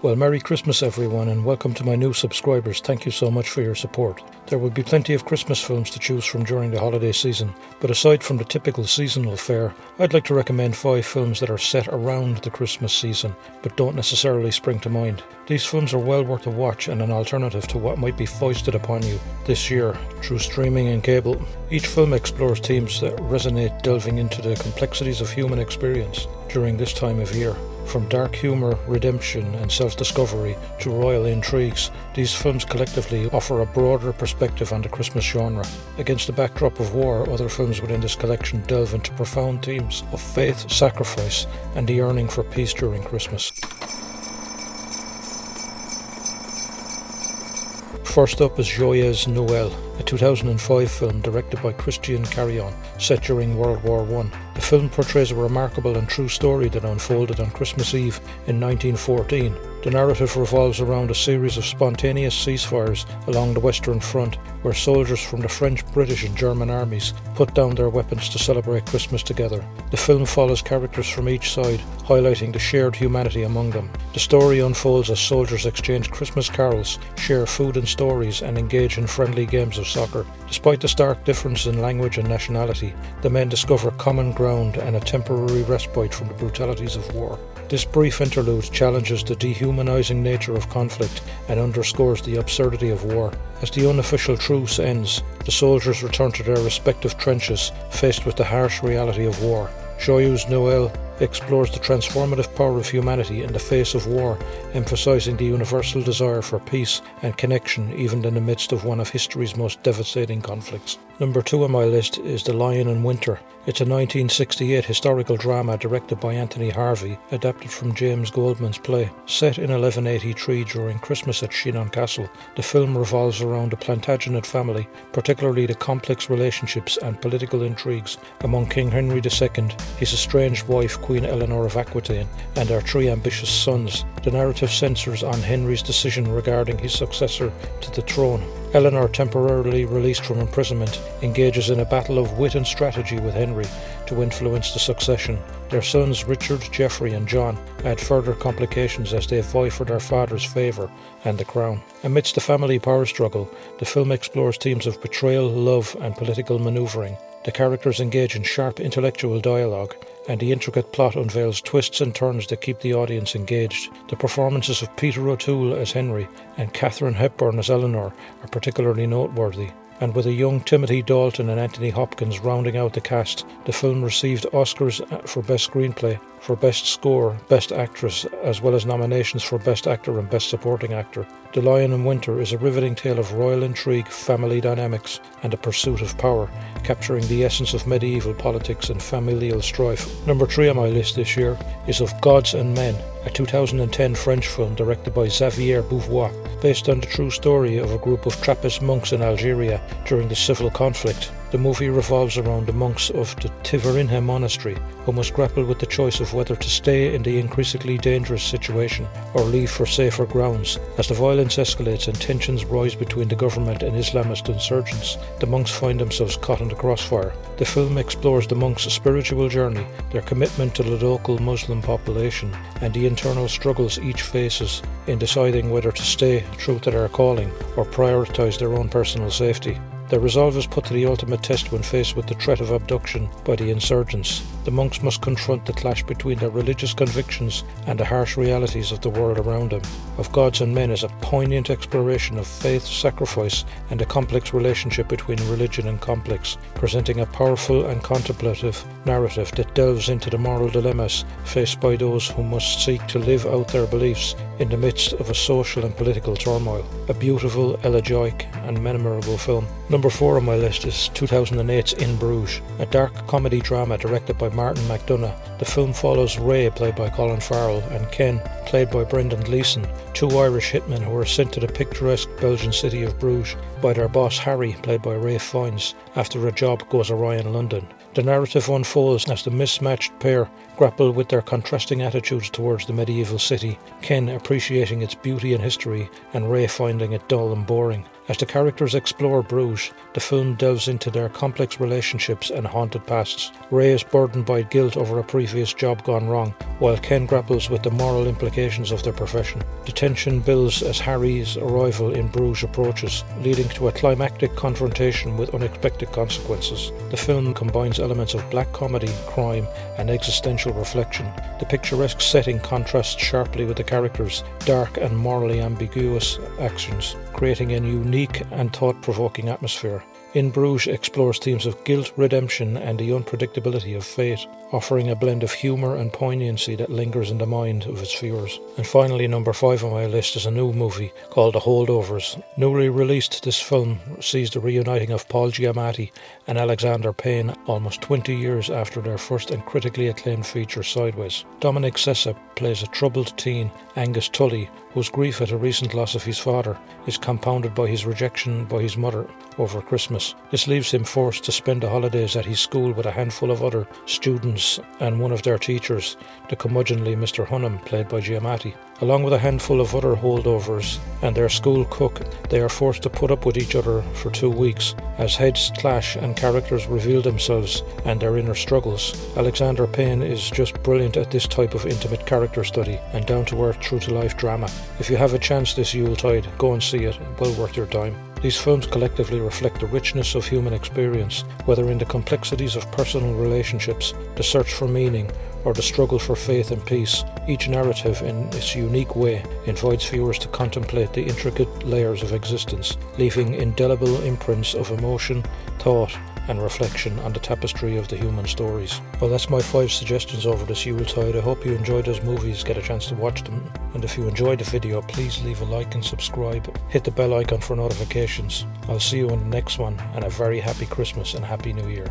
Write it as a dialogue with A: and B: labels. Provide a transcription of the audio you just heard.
A: Well, Merry Christmas everyone, and welcome to my new subscribers. Thank you so much for your support. There will be plenty of Christmas films to choose from during the holiday season, but aside from the typical seasonal fare, I'd like to recommend 5 films that are set around the Christmas season, but don't necessarily spring to mind. These films are well worth a watch and an alternative to what might be foisted upon you this year through streaming and cable. Each film explores themes that resonate, delving into the complexities of human experience during this time of year. From dark humour, redemption and self-discovery to royal intrigues, these films collectively offer a broader perspective on the Christmas genre. Against the backdrop of war, other films within this collection delve into profound themes of faith, sacrifice and the yearning for peace during Christmas. First up is Joz Noel, a 2005 film directed by Christian Carillon, set during World War I. The film portrays a remarkable and true story that unfolded on Christmas Eve in 1914. The narrative revolves around a series of spontaneous ceasefires along the Western Front, where soldiers from the French, British and German armies put down their weapons to celebrate Christmas together. The film follows characters from each side, highlighting the shared humanity among them. The story unfolds as soldiers exchange Christmas carols, share food and stories and engage in friendly games of soccer. Despite the stark difference in language and nationality, the men discover common ground and a temporary respite from the brutalities of war. This brief interlude challenges the dehumanizing nature of conflict and underscores the absurdity of war. As the unofficial truce ends, the soldiers return to their respective trenches, faced with the harsh reality of war. Joz Noel explores the transformative power of humanity in the face of war, emphasizing the universal desire for peace and connection even in the midst of one of history's most devastating conflicts. Number 2 on my list is The Lion in Winter. It's a 1968 historical drama directed by Anthony Harvey, adapted from James Goldman's play. Set in 1183 during Christmas at Chinon Castle, the film revolves around a Plantagenet family, particularly the complex relationships and political intrigues among King Henry II, his estranged wife Queen Eleanor of Aquitaine, and their 3 ambitious sons. The narrative centres on Henry's decision regarding his successor to the throne. Eleanor, temporarily released from imprisonment, engages in a battle of wit and strategy with Henry to influence the succession. Their sons Richard, Geoffrey and John add further complications as they vie for their father's favour and the crown. Amidst the family power struggle, the film explores themes of betrayal, love and political manoeuvring. The characters engage in sharp intellectual dialogue, and the intricate plot unveils twists and turns that keep the audience engaged. The performances of Peter O'Toole as Henry and Katharine Hepburn as Eleanor are particularly noteworthy. And with a young Timothy Dalton and Anthony Hopkins rounding out the cast, the film received Oscars for Best Screenplay, for Best Score, Best Actress, as well as nominations for Best Actor and Best Supporting Actor. The Lion in Winter is a riveting tale of royal intrigue, family dynamics, and the pursuit of power, capturing the essence of medieval politics and familial strife. Number 3 on my list this year is Of Gods and Men, a 2010 French film directed by Xavier Beauvois, based on the true story of a group of Trappist monks in Algeria during the civil conflict. The movie revolves around the monks of the Tiverinha monastery, who must grapple with the choice of whether to stay in the increasingly dangerous situation or leave for safer grounds. As the violence escalates and tensions rise between the government and Islamist insurgents, the monks find themselves caught in the crossfire. The film explores the monks' spiritual journey, their commitment to the local Muslim population, and the internal struggles each faces in deciding whether to stay true to their calling or prioritise their own personal safety. Their resolve is put to the ultimate test when faced with the threat of abduction by the insurgents. The monks must confront the clash between their religious convictions and the harsh realities of the world around them. Of Gods and Men is a poignant exploration of faith, sacrifice, and the complex relationship between religion and complex, presenting a powerful and contemplative narrative that delves into the moral dilemmas faced by those who must seek to live out their beliefs in the midst of a social and political turmoil. A beautiful, elegiac, and memorable film. Number 4 on my list is 2008's In Bruges, a dark comedy drama directed by Martin McDonagh. The film follows Ray, played by Colin Farrell, and Ken, played by Brendan Gleeson, 2 Irish hitmen who are sent to the picturesque Belgian city of Bruges by their boss Harry, played by Ralph Fiennes, after a job goes awry in London. The narrative unfolds as the mismatched pair grapple with their contrasting attitudes towards the medieval city, Ken appreciating its beauty and history, and Ray finding it dull and boring. As the characters explore Bruges, the film delves into their complex relationships and haunted pasts. Ray is burdened by guilt over a previous job gone wrong, while Ken grapples with the moral implications of their profession. The tension builds as Harry's arrival in Bruges approaches, leading to a climactic confrontation with unexpected consequences. The film combines elements of black comedy, crime, and existential reflection. The picturesque setting contrasts sharply with the characters' dark and morally ambiguous actions, creating a unique and thought-provoking atmosphere. In Bruges explores themes of guilt, redemption, and the unpredictability of fate, offering a blend of humour and poignancy that lingers in the mind of its viewers. And finally, number 5 on my list is a new movie called The Holdovers. Newly released, this film sees the reuniting of Paul Giamatti and Alexander Payne almost 20 years after their first and critically acclaimed feature Sideways. Dominic Sessa plays a troubled teen, Angus Tully, whose grief at a recent loss of his father is compounded by his rejection by his mother over Christmas. This leaves him forced to spend the holidays at his school with a handful of other students and one of their teachers, the curmudgeonly Mr. Hunnam, played by Giamatti. Along with a handful of other holdovers and their school cook, they are forced to put up with each other for 2 weeks. As heads clash and characters reveal themselves and their inner struggles, Alexander Payne is just brilliant at this type of intimate character study and down-to-earth, true-to-life drama. If you have a chance this Yuletide, go and see it, well worth your time. These films collectively reflect the richness of human experience, whether in the complexities of personal relationships, the search for meaning, or the struggle for faith and peace. Each narrative, in its unique way, invites viewers to contemplate the intricate layers of existence, leaving indelible imprints of emotion, thought, and reflection on the tapestry of the human stories. Well, that's my 5 suggestions over this Yuletide. I hope you enjoyed those movies, get a chance to watch them. And if you enjoyed the video, please leave a like and subscribe. Hit the bell icon for notifications. I'll see you in the next one, and a very happy Christmas and Happy New Year.